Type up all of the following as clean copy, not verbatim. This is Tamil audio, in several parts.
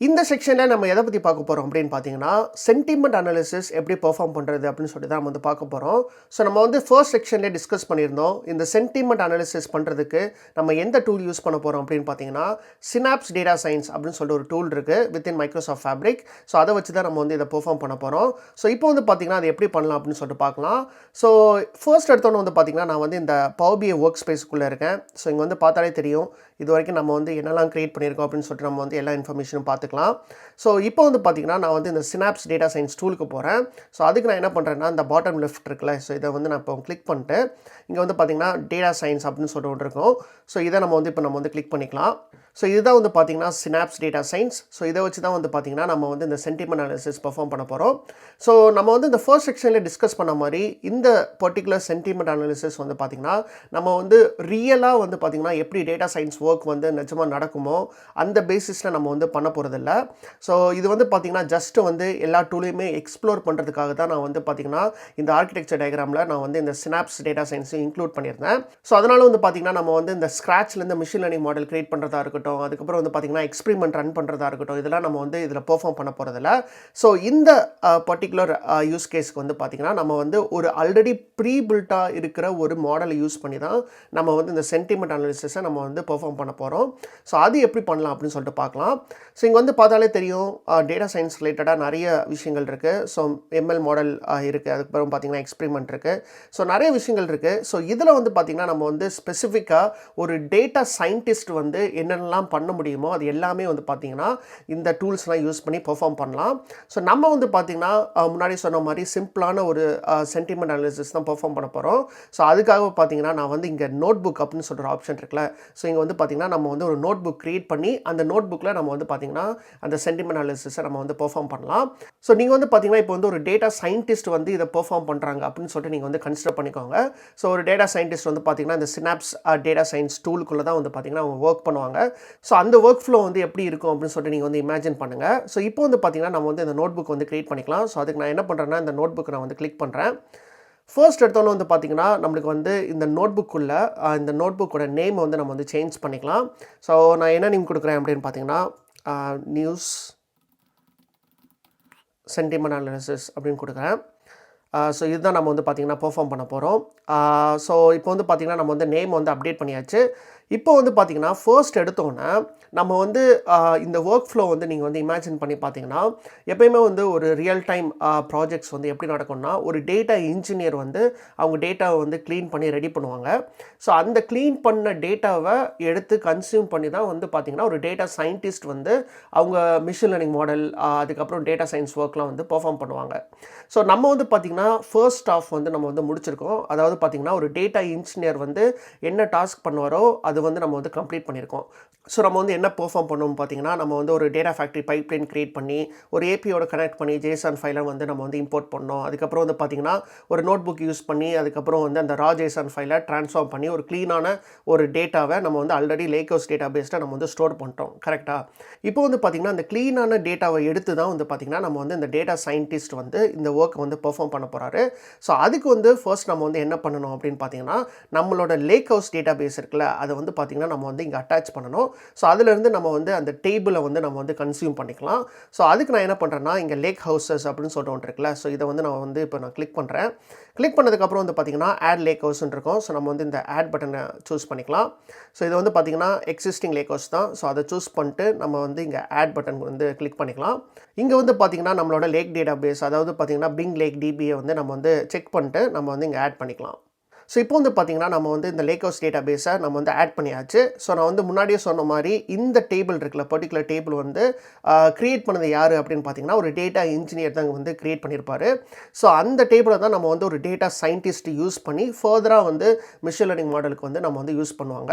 இந்த செக்ஷனில் நம்ம எதை பற்றி பார்க்க போகிறோம் அப்படின்னு பார்த்தீங்கன்னா, சென்டிமெண்ட் அனாலிசிஸ் எப்படி பெர்ஃபார்ம் பண்ணுறது அப்படின்னு சொல்லிட்டு தான் நம்ம வந்து பார்க்க போகிறோம். ஸோ நம்ம வந்து ஃபர்ஸ்ட் செக்ஷன்லேயே டிஸ்கஸ் பண்ணியிருந்தோம். இந்த சென்டிமெண்ட் அனாலிசிஸ் பண்ணுறதுக்கு நம்ம எந்த டூல் யூஸ் பண்ண போகிறோம் அப்படின்னு பார்த்தீங்கன்னா, சினாப்ஸ் டேட்டா சயின்ஸ் அப்படின்னு சொல்லிட்டு ஒரு டூல் இருக்குது வித்தின் மைக்ரோசாஃப்ட் ஃபேப்ரிக். ஸோ அதை வச்சு தான் நம்ம வந்து இதை பெர்ஃபார்ம் பண்ண போகிறோம். ஸோ இப்போ வந்து பார்த்தீங்கன்னா அது எப்படி பண்ணலாம் அப்படின்னு சொல்லிட்டு பார்க்கலாம். ஸோ ஃபர்ஸ்ட் எடுத்தோன்னு வந்து பார்த்தீங்கன்னா, நான் வந்து இந்த பவர் பிஐ ஒர்க் ஸ்பேஸ்க்குள்ளே இருக்கேன். ஸோ இங்கே வந்து பார்த்தாலே தெரியும், இது வரைக்கும் நம்ம வந்து என்னெல்லாம் க்ரியேட் பண்ணியிருக்கோம் அப்படின்னு சொல்லிட்டு நம்ம வந்து எல்லா இன்ஃபர்மேஷனும் பார்த்துக்கலாம். ஸோ இப்போ வந்து பார்த்தீங்கன்னா, நான் வந்து இந்த சினாப்ஸ் டேட்டா சயின்ஸ் டூலுக்கு போகிறேன். ஸோ அதுக்கு நான் என்ன பண்ணுறேன்னா, இந்த பாட்டம் லெஃப்ட் இருக்குல்ல, ஸோ இதை வந்து நான் இப்போ கிளிக் பண்ணிட்டு, இங்கே வந்து பார்த்தீங்கன்னா டேட்டா சயின்ஸ் அப்படின்னு சொல்லிட்டு ஒன்று இருக்கும். ஸோ இதை நம்ம வந்து கிளிக் பண்ணிக்கலாம். ஸோ இதுதான் வந்து பார்த்தீங்கன்னா சினாப்ஸ் டேட்டா சயின்ஸ். ஸோ இதை வச்சு தான் வந்து பார்த்தீங்கன்னா நம்ம வந்து இந்த சென்டிமெண்ட் அனாலிசிஸ் பெர்ஃபார்ம் பண்ண போகிறோம். ஸோ நம்ம வந்து இந்த ஃபர்ஸ்ட் செக்ஷனில் டிஸ்கஸ் பண்ண மாதிரி இந்த பர்டிகுலர் சென்டிமெண்ட் அனாலிசிஸ் வந்து பார்த்தீங்கன்னா, நம்ம வந்து ரியலாக வந்து பார்த்தீங்கன்னா எப்படி டேட்டா சயின்ஸ் ஒர்க் வந்து நிஜமாக நடக்குமோ அந்த பேசிஸில் நம்ம வந்து பண்ண போகிறதில்ல. ஸோ இது வந்து பார்த்திங்கன்னா ஜஸ்ட்டு வந்து எல்லா டூலையுமே எக்ஸ்ப்ளோர் பண்ணுறதுக்காக தான் நான் வந்து பார்த்திங்கன்னா இந்த ஆர்கிடெக்சர் டயக்ராமில் நான் வந்து இந்த சினாப்ஸ் டேட்டா சயின்ஸை இன்க்ளூட் பண்ணியிருந்தேன். ஸோ அதனால் வந்து பார்த்திங்கன்னா நம்ம வந்து இந்த ஸ்க்ராட்ச்லேருந்து மிஷின் லேர்னிங் மாடல் கிரியேட் பண்ணுறதா இருக்கட்டும், அதுக்கப்புறம் வந்து பார்த்திங்கன்னா எக்ஸ்பெரிமெண்ட் ரன் பண்ணுறதா இருக்கட்டும், இதெல்லாம் நம்ம வந்து இதில் பெர்ஃபார்ம் பண்ண போகிறதில்ல. ஸோ இந்த பர்டிகுலர் யூஸ் கேஸ்க்கு வந்து பார்த்திங்கன்னா நம்ம வந்து ஒரு ஆல்ரெடி ப்ரீ பில்ட்டாக இருக்கிற ஒரு மாடலை யூஸ் பண்ணி தான் நம்ம வந்து இந்த சென்டிமெண்ட் அனாலிசிஸை நம்ம வந்து பெர்ஃபார்ம் பண்ண போகிறோம். ஸோ அது எப்படி பண்ணலாம் அப்படின்னு சொல்லிட்டு பார்க்கலாம். ஸோ இங்கே வந்து பார்த்தாலே தெரியும், டேட்டா சயின்ஸ் ரிலேட்டடாக நிறைய விஷயங்கள் இருக்குது. ஸோ எம்எல் மாடல் இருக்குது, அதுக்கப்புறம் பார்த்திங்கன்னா எக்ஸ்பெரிமெண்ட் இருக்குது. ஸோ நிறைய விஷயங்கள் இருக்குது. ஸோ இதில் வந்து பார்த்திங்கன்னா நம்ம வந்து ஸ்பெசிஃபிக்காக ஒரு டேட்டா சயின்டிஸ்ட் வந்து என்னென்னலாம் பண்ண முடியுமோ அது எல்லாமே வந்து பார்த்திங்கன்னா இந்த டூல்ஸ்லாம் யூஸ் பண்ணி பெர்ஃபார்ம் பண்ணலாம். ஸோ நம்ம வந்து பார்த்திங்கன்னா முன்னாடி சொன்ன மாதிரி சிம்பிளான ஒரு சென்டிமெண்ட் அனாலிசிஸ் தான் பெர்ஃபார்ம் பண்ண போகிறோம். ஸோ அதுக்காக பார்த்திங்கன்னா நான் வந்து இங்கே நோட் புக் அப்படின்னு சொல்கிற ஆப்ஷன் இருக்குல்ல, ஸோ இங்கே வந்து பார்த்திங்கன்னா நம்ம வந்து ஒரு நோட் புக் க்ரியேட் பண்ணி அந்த நோட் புக்கில் நம்ம வந்து பார்த்திங்கன்னா அந்த சென்டிமெண்ட் அனாலிசிஸை நம்ம வந்து பெர்ஃபார்ம் பண்ணலாம். ஸோ நீங்கள் வந்து பார்த்திங்கன்னா இப்போ வந்து ஒரு டேட்டா சயின்டிஸ்ட் வந்து இதை பெர்ஃபார்ம் பண்ணுறாங்க அப்படின்னு சொல்லிட்டு நீங்கள் வந்து கன்சிடர் பண்ணிக்கோங்க. ஸோ ஒரு டேட்டா சயின்டிஸ்ட் வந்து பார்த்திங்கன்னா இந்த சினாப்ஸ் டேட்டா சயின்ஸ் டூலுக்குள்ளே தான் வந்து பார்த்திங்கன்னா அவங்க ஒர்க் பண்ணுவாங்க. ஸோ அந்த ஒர்க் ஃப்ளோ வந்து எப்படி இருக்கும் அப்படின்னு சொல்லிட்டு நீங்கள் வந்து இமேஜின் பண்ணுங்கள். ஸோ இப்போ வந்து பார்த்திங்கன்னா நம்ம வந்து இந்த நோட் புக் வந்து க்ரியேட் பண்ணிக்கலாம். ஸோ அதுக்கு நான் என்ன பண்ணுறேன்னா, இந்த நோட் புக் நான் வந்து கிளிக் பண்ணுறேன். ஃபர்ஸ்ட் எடுத்தோன்னு வந்து பார்த்திங்கன்னா நம்மளுக்கு வந்து இந்த நோட் புக்குள்ளே இந்த நோட் புக்கோட நேம் வந்து நம்ம வந்து சேஞ்ச் பண்ணிக்கலாம். ஸோ நான் என்ன நேம் கொடுக்குறேன் அப்படின்னு பார்த்தீங்கன்னா, நியூஸ் சென்டிமெண்ட் அனாலிசிஸ் அப்படின்னு கொடுக்குறேன். ஸோ இதுதான் நம்ம வந்து பார்த்திங்கன்னா பெர்ஃபார்ம் பண்ண போகிறோம். ஸோ இப்போ வந்து பார்த்திங்கன்னா நம்ம வந்து நேம் வந்து அப்டேட் பண்ணியாச்சு. இப்போ வந்து பார்த்திங்கன்னா ஃபர்ஸ்ட் எடுத்தோன்னே நம்ம வந்து இந்த ஒர்க் ஃப்ளோ வந்து நீங்கள் வந்து இமேஜின் பண்ணி பார்த்தீங்கன்னா, எப்பயுமே வந்து ஒரு ரியல் டைம் ப்ராஜெக்ட்ஸ் வந்து எப்படி நடக்கும்னா, ஒரு டேட்டா இன்ஜினியர் வந்து அவங்க டேட்டாவை வந்து க்ளீன் பண்ணி ரெடி பண்ணுவாங்க. ஸோ அந்த க்ளீன் பண்ண டேட்டாவை எடுத்து கன்சியூம் பண்ணி தான் வந்து பார்த்திங்கன்னா ஒரு டேட்டா சயின்டிஸ்ட் வந்து அவங்க மிஷின் லேர்னிங் மாடல் அதுக்கப்புறம் டேட்டா சயின்ஸ் ஒர்க்லாம் வந்து பெர்ஃபார்ம் பண்ணுவாங்க. ஸோ நம்ம வந்து பார்த்திங்கன்னா ஃபர்ஸ்ட் ஆஃப் வந்து நம்ம வந்து முடிச்சிருக்கோம். அதாவது பார்த்திங்கன்னா ஒரு டேட்டா இன்ஜினியர் வந்து என்ன டாஸ்க் பண்ணுவாரோ அது வந்து நம்ம வந்து கம்ப்ளீட் பண்ணியிருக்கோம். ஸோ நம்ம வந்து என்ன பெர்ஃபார்ம் பண்ணோம்னு பார்த்தீங்கன்னா, நம்ம வந்து ஒரு டேட்டா ஃபேக்ட்ரி பைப்லைன் க்ரியேட் பண்ணி ஒரு ஏபியோட கனெக்ட் பண்ணி ஜேசன் ஃபைலை வந்து நம்ம வந்து இம்போர்ட் பண்ணோம். அதுக்கப்புறம் வந்து பார்த்திங்கன்னா ஒரு நோட் புக் யூஸ் பண்ணி அதுக்கப்புறம் வந்து அந்த ரா ஜேசன் ஃபைலை ட்ரான்ஸ்ஃபார்ம் பண்ணி ஒரு க்ளீனான ஒரு டேட்டாவை நம்ம வந்து ஆல்ரெடி லேக் ஹவுஸ் டேட்டா பேஸில் நம்ம வந்து ஸ்டோர் பண்ணிட்டோம். கரெக்டாக? இப்போ வந்து பார்த்திங்கன்னா அந்த க்ளீனான டேட்டாவை எடுத்து தான் வந்து பார்த்திங்கன்னா நம்ம வந்து இந்த டேட்டா சயின்டிஸ்ட் வந்து இந்த ஒர்க்கை வந்து பெர்ஃபார்ம் பண்ண போகிறாரு. ஸோ அதுக்கு வந்து ஃபர்ஸ்ட் நம்ம வந்து என்ன பண்ணணும் அப்படின்னு பார்த்தீங்கன்னா, நம்மளோட லேக் ஹவுஸ் டேட்டா பேஸ் இருக்குல்ல, அதை வந்து பார்த்திங்கன்னா நம்ம வந்து இங்கே அட்டாச் பண்ணணும். ஸோ அதிலேருந்து நம்ம வந்து அந்த டேபிளை வந்து நம்ம வந்து கன்சியூம் பண்ணிக்கலாம். ஸோ அதுக்கு நான் என்ன பண்ணுறேன்னா, இங்கே லேக் ஹவுசஸ் அப்படின்னு சொல்லிட்டு ஒன்று இருக்குல்ல, ஸோ இதை வந்து நான் வந்து இப்போ நான் கிளிக் பண்ணுறேன். கிளிக் பண்ணதுக்கப்புறம் வந்து பார்த்திங்கன்னா ஆட் லேக் ஹவுஸ்ன்னு இருக்கும். ஸோ நம்ம வந்து இந்த ஆட் பட்டனை சூஸ் பண்ணிக்கலாம். ஸோ இது வந்து பார்த்திங்கன்னா எக்ஸிஸ்டிங் லேக் ஹவுஸ் தான். ஸோ அதை சூஸ் பண்ணிட்டு நம்ம வந்து இங்கே ஆட் பட்டன் வந்து கிளிக் பண்ணிக்கலாம். இங்கே வந்து பார்த்திங்கன்னா நம்மளோட லேக் டேட்டா பேஸ், அதாவது பார்த்திங்கன்னா பிங் லேக் டிபியை வந்து நம்ம வந்து செக் பண்ணிட்டு நம்ம வந்து இங்கே ஆட் பண்ணிக்கலாம். ஸோ இப்போ வந்து பார்த்திங்கன்னா நம்ம வந்து இந்த லேக் ஹவுஸ் டேட்டா பேஸை நம்ம வந்து ஆட் பண்ணியாச்சு. ஸோ நான் வந்து முன்னாடியே சொன்ன மாதிரி இந்த டேபிள் இருக்குல்ல, பர்டிகுலர் டேபிள் வந்து க்ரியேட் பண்ணது யார் அப்படின்னு பார்த்தீங்கன்னா ஒரு டேட்டா இன்ஜினியர் தான் வந்து க்ரியேட் பண்ணியிருப்பார். ஸோ அந்த டேபிளை தான் நம்ம வந்து ஒரு டேட்டா சயின்டிஸ்ட் யூஸ் பண்ணி ஃபர்தராக வந்து மிஷின் லேர்னிங் மாடலுக்கு வந்து நம்ம வந்து யூஸ் பண்ணுவாங்க.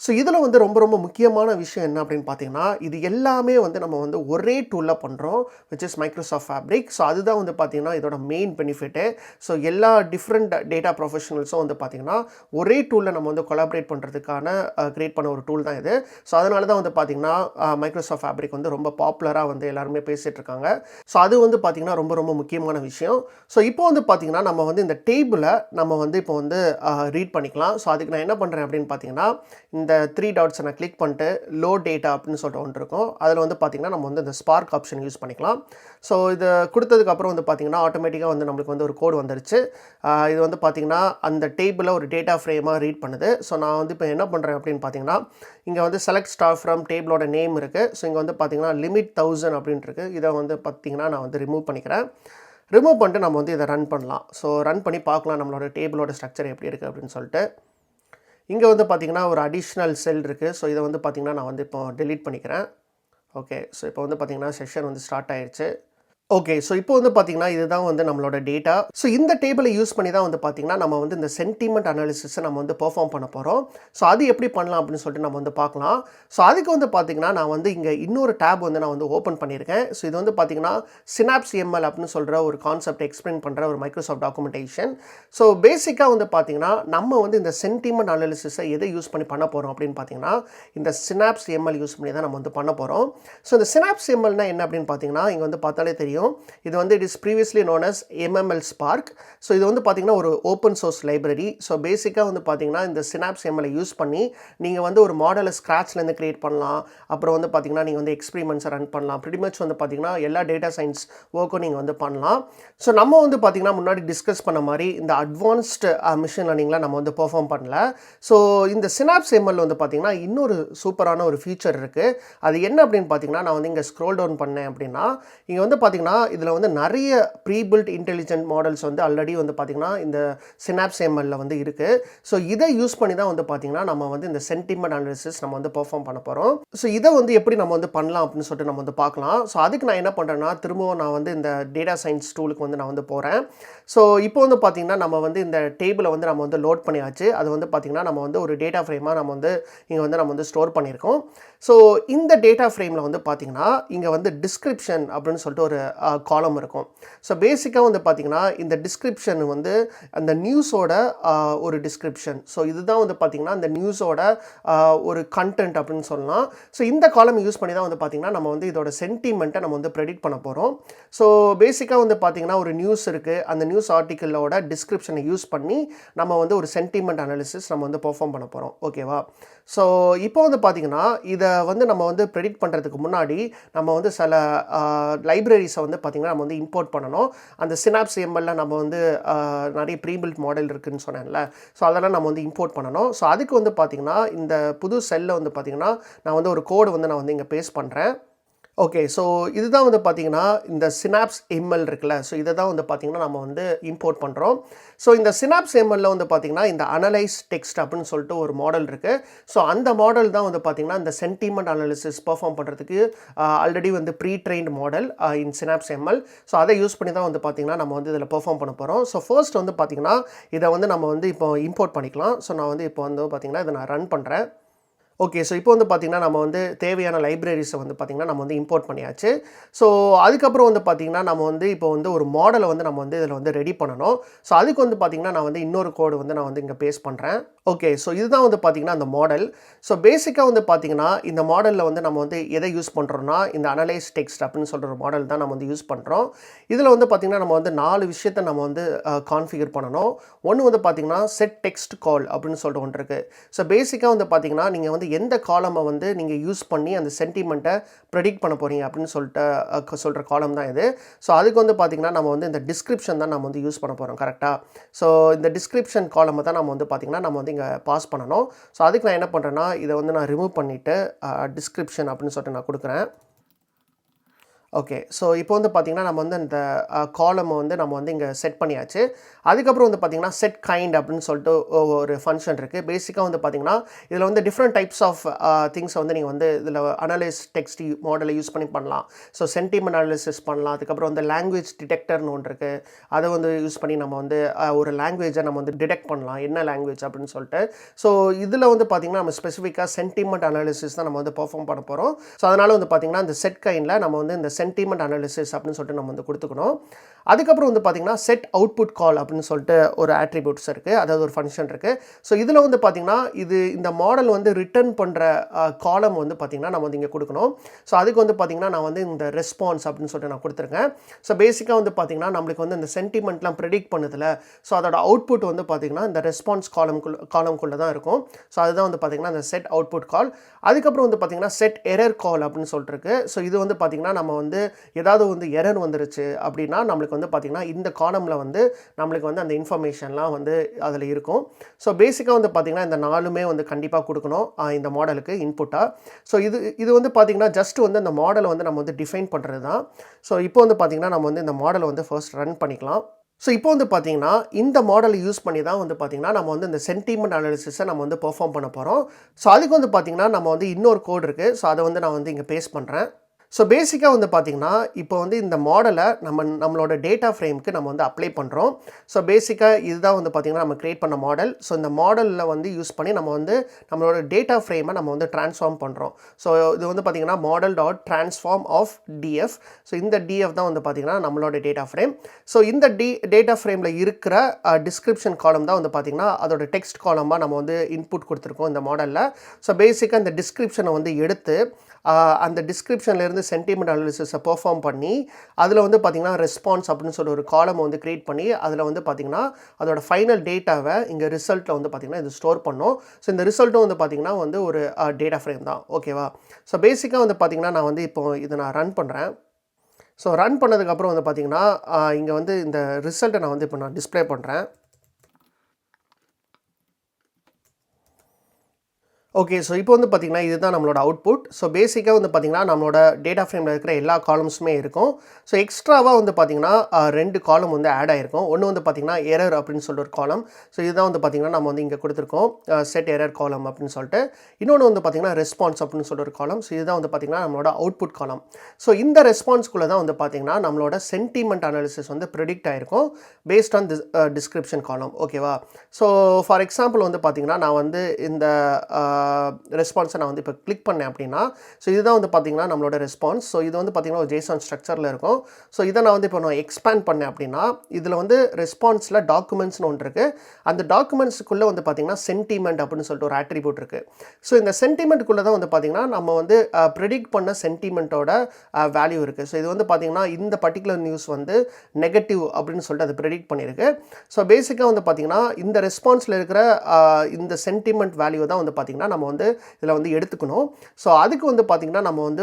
ஸோ இதில் வந்து ரொம்ப ரொம்ப முக்கியமான விஷயம் என்ன அப்படின்னு பார்த்தீங்கன்னா, இது எல்லாமே வந்து நம்ம வந்து ஒரே டூலில் பண்ணுறோம், which is Microsoft fabric. So அதுதான் வந்து பார்த்திங்கன்னா இதோட மெயின் பெனிஃபிட்டு. ஸோ எல்லா டிஃப்ரெண்ட் டேட்டா ப்ரொஃபஷனல்ஸும் வந்து பார்த்தீங்கன்னா ஒரே டூலில் நம்ம வந்து கொலாபரேட் பண்ணுறதுக்கான கிரியேட் பண்ண ஒரு டூல் தான் இது. ஸோ அதனால தான் வந்து பார்த்தீங்கன்னா மைக்ரோசாஃப்ட் ஃபேப்ரிக் வந்து ரொம்ப பாப்புலராக வந்து எல்லாருமே பேசிகிட்டு இருக்காங்க. ஸோ அது வந்து பார்த்தீங்கன்னா ரொம்ப ரொம்ப முக்கியமான விஷயம். ஸோ இப்போ வந்து பார்த்தீங்கன்னா நம்ம வந்து இந்த டேபிளை நம்ம வந்து இப்போ வந்து ரீட் பண்ணிக்கலாம். ஸோ அதுக்கு நான் என்ன பண்ணுறேன் அப்படின்னு பார்த்தீங்கன்னா இந்த 3 டாட்ஸை நான் கிளிக் பண்ணிட்டு லோ டேட்டா அப்படின்னு சொல்லிட்டு ஒன்று இருக்கும். அதில் வந்து பார்த்தீங்கன்னா நம்ம வந்து இந்த ஸ்பார்க் ஆப்ஷன் யூஸ் பண்ணிக்கலாம். ஸோ இதை கொடுத்ததுக்கப்புறம் வந்து பார்த்தீங்கன்னா ஆட்டோமேட்டிக்காக வந்து நம்மளுக்கு வந்து ஒரு கோடு வந்துருச்சு. இது வந்து பார்த்தீங்கன்னா அந்த டேபிளை ஒரு டேட்டா ஃப்ரேமாக ரீட் பண்ணுது. ஸோ நான் வந்து இப்போ என்ன பண்ணுறேன் அப்படின்னு பார்த்தீங்கன்னா இங்கே வந்து செலக்ட் ஸ்டார் ஃப்ரம் டேபிளோட நேம் இருக்குது. ஸோ இங்கே வந்து பார்த்தீங்கன்னா லிமிட் 1000 அப்படின்ட்டு இருக்குது. இதை வந்து பார்த்தீங்கன்னா நான் வந்து ரிமூவ் பண்ணிக்கிறேன். ரிமூவ் பண்ணிட்டு நம்ம வந்து இதை ரன் பண்ணலாம். ஸோ ரன் பண்ணி பார்க்கலாம் நம்மளோட டேபிளோட ஸ்ட்ரக்சர் எப்படி இருக்குது அப்படின்னு சொல்லிட்டு. இங்கே வந்து பார்த்தீங்கன்னா ஒரு அடிஷ்னல் செல் இருக்குது. ஸோ இதை வந்து பார்த்தீங்கன்னா நான் வந்து இப்போ டெலீட் பண்ணிக்கிறேன். ஓகே. ஸோ இப்போ வந்து பார்த்தீங்கன்னா செஷன் வந்து ஸ்டார்ட் ஆயிடுச்சு. ஓகே. ஸோ இப்போ வந்து பார்த்தீங்கன்னா இதுதான் வந்து நம்மளோட டேட்டா. ஸோ இந்த டேபிளை யூஸ் பண்ணி தான் வந்து பார்த்தீங்கன்னா நம்ம வந்து இந்த சென்டிமெண்ட் அனாலிசிஸை நம்ம வந்து பெர்ஃபார்ம் பண்ண போகிறோம். ஸோ அது எப்படி பண்ணலாம் அப்படின்னு சொல்லிட்டு நம்ம வந்து பார்க்கலாம். ஸோ அதுக்கு வந்து பார்த்தீங்கன்னா நான் வந்து இங்கே இன்னொரு டேப் வந்து நான் வந்து ஓப்பன் பண்ணியிருக்கேன். ஸோ இது வந்து பார்த்தீங்கன்னா சினாப்ஸ் எம்எல் அப்படின்னு சொல்கிற ஒரு கான்செப்ட் எக்ஸ்பிளைன் பண்ணுற ஒரு மைக்ரோசாஃப்ட் டாக்குமெண்டேஷன். ஸோ பேசிக்காக வந்து பார்த்தீங்கன்னா நம்ம வந்து இந்த சென்டிமெண்ட் அனாலிசிஸை எதை யூஸ் பண்ணி பண்ண போகிறோம் அப்படின்னு பார்த்தீங்கன்னா இந்த சினாப்ஸ் எம்எல் யூஸ் பண்ணி தான் நம்ம வந்து பண்ண போகிறோம். ஸோ இந்த சினாப்ஸ் எம்எல்னா என்ன அப்படின்னு பார்த்தீங்கன்னா இங்கே வந்து பார்த்தாலே தெரியும். இது வந்து it is previously known as MML Spark. So இது வந்து பார்த்தீங்கன்னா ஒரு ஓப்பன் சோர்ஸ் லைப்ரரி. ஸோ பேசிக்காக வந்து பார்த்தீங்கன்னா இந்த சினாப்ஸ் எம்எல்ஐ யூஸ் பண்ணி நீங்கள் வந்து ஒரு மாடலை ஸ்க்ராட்ச்லேருந்து கிரியேட் பண்ணலாம். அப்புறம் வந்து பார்த்தீங்கன்னா நீங்கள் வந்து எக்ஸ்பெரிமெண்ட்ஸை ரன் பண்ணலாம். ப்ரிட்டி மச் வந்து பார்த்தீங்கன்னா எல்லா டேட்டா சயின்ஸ் ஒர்க்கும் நீங்கள் வந்து பண்ணலாம். ஸோ நம்ம வந்து பார்த்தீங்கன்னா முன்னாடி டிஸ்கஸ் பண்ண மாதிரி இந்த அட்வான்ஸ்டு மிஷின் லேர்னிங்கில் நம்ம வந்து பெர்ஃபார்ம் பண்ணல. ஸோ இந்த சினாப்ஸ் எம்எல் வந்து பார்த்தீங்கன்னா இன்னொரு சூப்பரான ஒரு ஃபீச்சர் இருக்குது. அது என்ன அப்படின்னு பார்த்தீங்கன்னா நான் வந்து இங்கே ஸ்க்ரோல் டவுன் பண்ணேன் அப்படின்னா இங்கே வந்து பார்த்தீங்கன்னா இதில் வந்து நிறைய ப்ரீபில்ட் இன்டெலிஜென்ட் மாடல்ஸ் வந்து ஆல்ரெடி வந்து பார்த்தீங்கன்னா இந்த சினாப்ஸ் எம்எல்ல வந்து இருக்குது. ஸோ இதை யூஸ் பண்ணி தான் வந்து பார்த்தீங்கன்னா நம்ம வந்து இந்த சென்டிமெண்ட் அனாலிசிஸ் நம்ம வந்து பெர்ஃபார்ம் பண்ண போகிறோம். ஸோ இதை வந்து எப்படி நம்ம வந்து பண்ணலாம் அப்படின்னு சொல்லிட்டு நம்ம வந்து பார்க்கலாம். ஸோ அதுக்கு நான் என்ன பண்ணுறேன்னா திரும்பவும் நான் வந்து இந்த டேட்டா சயின்ஸ் டூலுக்கு வந்து நான் வந்து போகிறேன். ஸோ இப்போ வந்து பார்த்தீங்கன்னா நம்ம வந்து இந்த டேபிளை வந்து நம்ம வந்து லோட் பண்ணியாச்சு. அது வந்து பார்த்தீங்கன்னா நம்ம வந்து ஒரு டேட்டா ஃப்ரேமாக நம்ம வந்து இங்கே வந்து நம்ம வந்து ஸ்டோர் பண்ணியிருக்கோம். ஸோ இந்த டேட்டா ஃப்ரேமில் வந்து பார்த்தீங்கன்னா இங்கே வந்து டிஸ்கிரிப்ஷன் அப்படின்னு சொல்லிட்டு ஒரு காலம் இருக்கும். ஸோ பேசிக்காக வந்து பார்த்தீங்கன்னா இந்த டிஸ்கிரிப்ஷன் வந்து அந்த நியூஸோட ஒரு டிஸ்கிரிப்ஷன். ஸோ இதுதான் வந்து பார்த்தீங்கன்னா அந்த நியூஸோட ஒரு கண்டென்ட் அப்படின்னு சொல்லலாம். ஸோ இந்த காலம் யூஸ் பண்ணி தான் வந்து பார்த்தீங்கன்னா நம்ம வந்து இதோட சென்டிமெண்ட்டை நம்ம வந்து ப்ரெடிக்ட் பண்ண போகிறோம். ஸோ பேசிக்காக வந்து பார்த்தீங்கன்னா ஒரு நியூஸ் இருக்குது. அந்த நியூஸ் ஆர்டிக்கிளோட டிஸ்கிரிப்ஷனை யூஸ் பண்ணி நம்ம வந்து ஒரு சென்டிமெண்ட் அனாலிசிஸ் நம்ம வந்து பெர்ஃபார்ம் பண்ண போகிறோம். ஓகேவா? ஸோ இப்போ வந்து பார்த்தீங்கன்னா இதை வந்து நம்ம வந்து ப்ரெடிக்ட் பண்ணுறதுக்கு முன்னாடி நம்ம வந்து சில லைப்ரரிஸை வந்து பார்த்திங்கன்னா நம்ம வந்து இம்போர்ட் பண்ணணும். அந்த சினாப்ஸ் எம்எல்ல நம்ம வந்து நிறைய ப்ரீபில்ட் மாடல் இருக்குதுன்னு சொன்னேன்ல. ஸோ அதெல்லாம் நம்ம வந்து இம்போர்ட் பண்ணணும். ஸோ அதுக்கு வந்து பார்த்திங்கன்னா இந்த புது செல்லில் வந்து பார்த்திங்கன்னா நான் வந்து ஒரு கோடு வந்து நான் வந்து இங்கே பேஸ்ட் பண்ணுறேன். ஓகே. ஸோ இதுதான் வந்து பார்த்தீங்கன்னா இந்த சினாப்ஸ் எம்எல் இருக்குல்ல. ஸோ இதை தான் வந்து பார்த்தீங்கன்னா நம்ம வந்து இம்போர்ட் பண்ணுறோம். ஸோ இந்த சினாப்ஸ் எம்எல்ல வந்து பார்த்தீங்கன்னா இந்த அனலைஸ் டெக்ஸ்ட் அப்படின்னு சொல்லிட்டு ஒரு மாடல் இருக்குது. ஸோ அந்த மாடல் தான் வந்து பார்த்தீங்கன்னா இந்த சென்டிமெண்ட் அனாலிசிஸ் பெர்ஃபார்ம் பண்ணுறதுக்கு ஆல்ரெடி வந்து ப்ரீ ட்ரெயின்ட் மாடல் இன் சினாப்ஸ் எம்எல். ஸோ அதை யூஸ் பண்ணி தான் வந்து பார்த்தீங்கன்னா நம்ம வந்து இதில் பெர்ஃபார்ம் பண்ண போகிறோம். ஸோ ஃபர்ஸ்ட் வந்து பார்த்தீங்கன்னா இதை வந்து நம்ம வந்து இப்போ இம்போர்ட் பண்ணிக்கலாம். ஸோ நான் வந்து இப்போ வந்து பார்த்தீங்கன்னா இதை நான் ரன் பண்ணுறேன். ஓகே. ஸோ இப்போ வந்து பார்த்திங்கன்னா நம்ம வந்து தேவையான லைப்ரரிஸை வந்து பார்த்திங்கன்னா நம்ம வந்து இம்போர்ட் பண்ணியாச்சு. ஸோ அதுக்கப்புறம் வந்து பார்த்திங்கன்னா நம்ம வந்து இப்போ வந்து ஒரு மாடலை வந்து நம்ம வந்து இதில் வந்து ரெடி பண்ணணும். ஸோ அதுக்கு வந்து பார்த்திங்கன்னா நான் வந்து இன்னொரு கோடு வந்து நான் வந்து இங்கே பேஸ்ட் பண்ணுறேன். ஓகே. ஸோ இதுதான் வந்து பார்த்திங்கன்னா அந்த மாடல். ஸோ பேசிக்காக வந்து பார்த்திங்கன்னா இந்த மாடலில் வந்து நம்ம வந்து எதை யூஸ் பண்ணுறோம்னா இந்த அனலைஸ் டெக்ஸ்ட் அப்படின்னு சொல்கிற ஒரு மாடல் தான் நம்ம வந்து யூஸ் பண்ணுறோம். இதில் வந்து பார்த்திங்கன்னா நம்ம வந்து 4 விஷயத்தை நம்ம வந்து கான்ஃபிகர் பண்ணணும். ஒன்று வந்து பார்த்திங்கன்னா செட் டெக்ஸ்ட் கால் அப்படின்னு சொல்லிட்டு ஒன்று இருக்குது. ஸோ பேசிக்காக வந்து பார்த்திங்கன்னா நீங்கள் வந்து எந்த காலமை வந்து நீங்கள் யூஸ் பண்ணி அந்த சென்டிமெண்ட்டை ப்ரெடிக்ட் பண்ண போகிறீங்க அப்படின்னு சொல்லிட்டு சொல்கிற காலம் தான் இது. ஸோ அதுக்கு வந்து பார்த்திங்கன்னா நம்ம வந்து இந்த டிஸ்கிரிப்ஷன் தான் நம்ம வந்து யூஸ் பண்ண போகிறோம். கரெக்டாக? ஸோ இந்த டிஸ்கிரிப்ஷன் காலமை தான் நம்ம வந்து பார்த்திங்கன்னா நம்ம வந்து இங்கே பாஸ் பண்ணணும். ஸோ அதுக்கு நான் என்ன பண்ணுறேன்னா இதை வந்து நான் ரிமூவ் பண்ணிவிட்டு டிஸ்கிரிப்ஷன் அப்படின்னு சொல்லிட்டு நான் கொடுக்குறேன். ஓகே. ஸோ இப்போ வந்து பார்த்திங்கன்னா நம்ம வந்து அந்த காலமை வந்து நம்ம வந்து இங்கே செட் பண்ணியாச்சு. அதுக்கப்புறம் வந்து பார்த்திங்கன்னா செட் கைண்ட் அப்படின்னு சொல்லிட்டு ஒரு ஃபங்க்ஷன் இருக்குது. பேசிக்காக வந்து பார்த்திங்கன்னா இதில் வந்து டிஃப்ரெண்ட் டைப்ஸ் ஆஃப் திங்ஸை வந்து நீங்கள் வந்து இதில் அனலைஸ் டெக்ஸ்ட் மாடலை யூஸ் பண்ணி பண்ணலாம். ஸோ சென்டிமெண்ட் அனாலிசிஸ் பண்ணலாம். அதுக்கப்புறம் வந்து லாங்குவேஜ் டிடெக்டர்னு ஒன்று இருக்குது. அதை வந்து யூஸ் பண்ணி நம்ம வந்து ஒரு லாங்குவேஜை நம்ம வந்து டிடெக்ட் பண்ணலாம். என்ன லாங்குவேஜ் அப்படின்னு சொல்லிட்டு. ஸோ இதில் வந்து பார்த்திங்கன்னா நம்ம ஸ்பெசிஃபிக்காக சென்டிமெண்ட் அனாலிசிஸ் தான் நம்ம வந்து பெர்ஃபார்ம் பண்ண போகிறோம். ஸோ அதனால் வந்து பார்த்திங்கன்னா இந்த செட் கைண்டில் நம்ம வந்து இந்த சென்டிமெண்ட் அனாலிசிஸ் அப்படின்னு சொல்லிட்டு நம்ம வந்து கொடுத்துக்கணும். அதுக்கப்புறம் வந்து பார்த்தீங்கன்னா செட் அவுட்புட் கால் அப்படின்னு சொல்லிட்டு ஒரு ஆட்ரிபியூட்ஸ் இருக்குது, அதாவது ஒரு ஃபங்க்ஷன் இருக்குது. ஸோ இதில் வந்து பார்த்தீங்கன்னா இந்த மாடல் வந்து ரிட்டர்ன் பண்ணுற காலம் வந்து பார்த்தீங்கன்னா நம்ம வந்து இங்கே கொடுக்கணும். ஸோ அதுக்கு வந்து பார்த்தீங்கன்னா நான் வந்து இந்த ரெஸ்பான்ஸ் அப்படின்னு சொல்லிட்டு நான் கொடுத்துருக்கேன். ஸோ பேசிக்காக வந்து பார்த்தீங்கன்னா நம்மளுக்கு வந்து இந்த சென்டிமெண்ட்லாம் ப்ரெடிக்ட் பண்ணுதில்ல, ஸோ அதோட அவுட்புட் வந்து பார்த்தீங்கன்னா இந்த ரெஸ்பான்ஸ் காலம்குள்ளே தான் இருக்கும். ஸோ அதுதான் வந்து பார்த்தீங்கன்னா இந்த செட் அவுட்புட் கால். அதுக்கப்புறம் வந்து பார்த்தீங்கன்னா செட் எரர் கால் அப்படின்னு சொல்லிட்டு இருக்கு. ஸோ இது வந்து பார்த்தீங்கன்னா நம்ம வந்து ஏதாவது வந்து எரர் வந்துருச்சு அப்படின்னா நம்மளுக்கு வந்து பார்த்தீங்கன்னா இந்த காலமில் வந்து நம்மளுக்கு வந்து அந்த இன்ஃபர்மேஷன்லாம் வந்து அதில் இருக்கும். ஸோ பேசிக்காக வந்து பார்த்தீங்கன்னா இந்த 4மே வந்து கண்டிப்பாக கொடுக்கணும் இந்த மாடலுக்கு இன்புட்டாக. ஸோ இது வந்து பார்த்தீங்கன்னா ஜஸ்ட் வந்து அந்த மாடலை வந்து நம்ம வந்து டிஃபைன் பண்ணுறது தான். ஸோ இப்போ வந்து பார்த்தீங்கன்னா நம்ம வந்து இந்த மாடலை வந்து ஃபர்ஸ்ட் ரன் பண்ணிக்கலாம். ஸோ இப்போ வந்து பார்த்தீங்கன்னா இந்த மாடலை யூஸ் பண்ணி தான் வந்து பார்த்தீங்கன்னா நம்ம வந்து இந்த சென்டிமெண்ட் அனாலிசிஸை நம்ம வந்து பெர்ஃபார்ம் பண்ண போகிறோம். ஸோ அதுக்கு வந்து பார்த்தீங்கன்னா நம்ம வந்து இன்னொரு கோட் இருக்குது. ஸோ அதை வந்து நான் வந்து இங்கே பேஸ்ட் பண்ணுறேன். ஸோ பேசிக்காக வந்து பார்த்திங்கன்னா இப்போ வந்து இந்த மாடலை நம்மளோட டேட்டா ஃப்ரேமுக்கு நம்ம வந்து அப்ளை பண்ணுறோம். ஸோ பேசிக்காக இதுதான் வந்து பார்த்திங்கன்னா நம்ம க்ரியேட் பண்ண மாடல். ஸோ இந்த மாடலில் வந்து யூஸ் பண்ணி நம்ம வந்து நம்மளோட டேட்டா ஃப்ரேமை நம்ம வந்து ட்ரான்ஸ்ஃபார்ம் பண்ணுறோம். ஸோ இது வந்து பார்த்திங்கன்னா model dot transform of DF. So இந்த டிஎஃப் தான் வந்து பார்த்திங்கன்னா நம்மளோட டேட்டா ஃப்ரேம். ஸோ இந்த டேட்டா ஃப்ரேமில் இருக்கிற டிஸ்கிரிப்ஷன் காலம் தான் வந்து பார்த்திங்கன்னா அதோட டெக்ஸ்ட் காலமாக நம்ம வந்து இன்புட் கொடுத்துருக்கோம் இந்த மாடலில். ஸோ பேசிக்காக இந்த டிஸ்கிரிப்ஷனை வந்து எடுத்து அந்த டிஸ்கிரிப்ஷன்லேருந்து சென்டிமெண்ட் அனாலிசிஸை பெர்ஃபார்ம் பண்ணி அதில் வந்து பார்த்திங்கன்னா ரெஸ்பான்ஸ் அப்படின்னு சொல்லி ஒரு காலம் வந்து க்ரியேட் பண்ணி அதில் வந்து பார்த்திங்கன்னா அதோட ஃபைனல் டேட்டாவை இங்கே ரிசல்ட்டில் வந்து பார்த்திங்கன்னா இது ஸ்டோர் பண்ணோம். ஸோ இந்த ரிசல்ட்டும் வந்து பார்த்திங்கன்னா வந்து ஒரு டேட்டா ஃப்ரேம் தான். ஓகேவா? ஸோ பேசிக்காக வந்து பார்த்திங்கன்னா நான் வந்து இப்போ இதை நான் ரன் பண்ணுறேன். ஸோ ரன் பண்ணதுக்கப்புறம் வந்து பார்த்திங்கன்னா இங்கே வந்து இந்த ரிசல்ட்டை நான் வந்து இப்போ நான் டிஸ்ப்ளே பண்ணுறேன். ஓகே. ஸோ இப்போ வந்து பார்த்திங்கன்னா இதுதான் நம்மளோட அவுட்புட். ஸோ பேசிக்காக வந்து பார்த்திங்கன்னா நம்மளோட டேட்டா ஃப்ரேமில் இருக்கிற எல்லா காலம்ஸுமே இருக்கும். ஸோ எக்ஸ்ட்ராவாக வந்து பார்த்திங்கன்னா 2 காலம் வந்து ஆட் ஆகிருக்கும். ஒன்று வந்து பார்த்திங்கன்னா எரர் அப்படின்னு சொல்லிட்டு ஒரு காலம். ஸோ இதுதான் வந்து பார்த்திங்கன்னா நம்ம வந்து இங்கே கொடுத்துருக்கோம் செட் எரர் காலம் அப்படின்னு சொல்லிட்டு. இன்னொன்று வந்து பார்த்திங்கன்னா ரெஸ்பான்ஸ் அப்படின்னு சொல்லிட்டு ஒரு காலம். ஸோ இதுதான் வந்து பார்த்திங்கன்னா நம்மளோட அவுட்புட் காலம். ஸோ இந்த ரெஸ்பான்ஸ்குள்ளே தான் வந்து பார்த்திங்கன்னா நம்மளோட சென்டிமெண்ட் அனாலிசிஸ் வந்து ப்ரெடிக்ட் ஆகிருக்கும் பேஸ்ட் ஆன் டிஸ்கிரிப்ஷன் காலம். ஓகேவா? ஸோ ஃபார் எக்ஸாம்பிள் வந்து பார்த்திங்கன்னா நான் வந்து இந்த ரெஸ்பான்ஸை நான் வந்து இப்போ கிளிக் பண்ணேன் அப்படின்னா, ஸோ இதுதான் வந்து பார்த்திங்கன்னா நம்மளோட ரெஸ்பான்ஸ். ஸோ இது வந்து பார்த்திங்கன்னா ஒரு ஜேசன் ஸ்ட்ரக்சரில் இருக்கும். ஸோ இதை நான் வந்து இப்போ நான் எக்ஸ்பேண்ட் பண்ணேன் அப்படின்னா இதில் வந்து ரெஸ்பான்ஸில் டாக்குமெண்ட்ஸ்னு ஒன்று இருக்குது. அந்த டாக்குமெண்ட்ஸுக்குள்ளே வந்து பார்த்திங்கன்னா சென்டிமெண்ட் அப்படின்னு சொல்லிட்டு ஒரு ஆட்ரிபியூட் இருக்குது. ஸோ இந்த சென்டிமெண்ட்டுக்குள்ளே தான் வந்து பார்த்திங்கன்னா நம்ம வந்து ப்ரெடிக்ட் பண்ண சென்டிமெண்ட்டோட வேல்யூ இருக்குது. ஸோ இது வந்து பார்த்திங்கன்னா இந்த பர்டிகுலர் நியூஸ் வந்து நெகட்டிவ் அப்படின்னு சொல்லிட்டு அது ப்ரெடிக்ட் பண்ணியிருக்கு. ஸோ பேசிக்காக வந்து பார்த்திங்கன்னா இந்த ரெஸ்பான்ஸில் இருக்கிற இந்த சென்டிமெண்ட் வேல்யூ தான் வந்து பார்த்திங்கன்னா நம்ம வந்து இதில் வந்து எடுத்துக்கணும். ஸோ அதுக்கு வந்து பார்த்திங்கன்னா நம்ம வந்து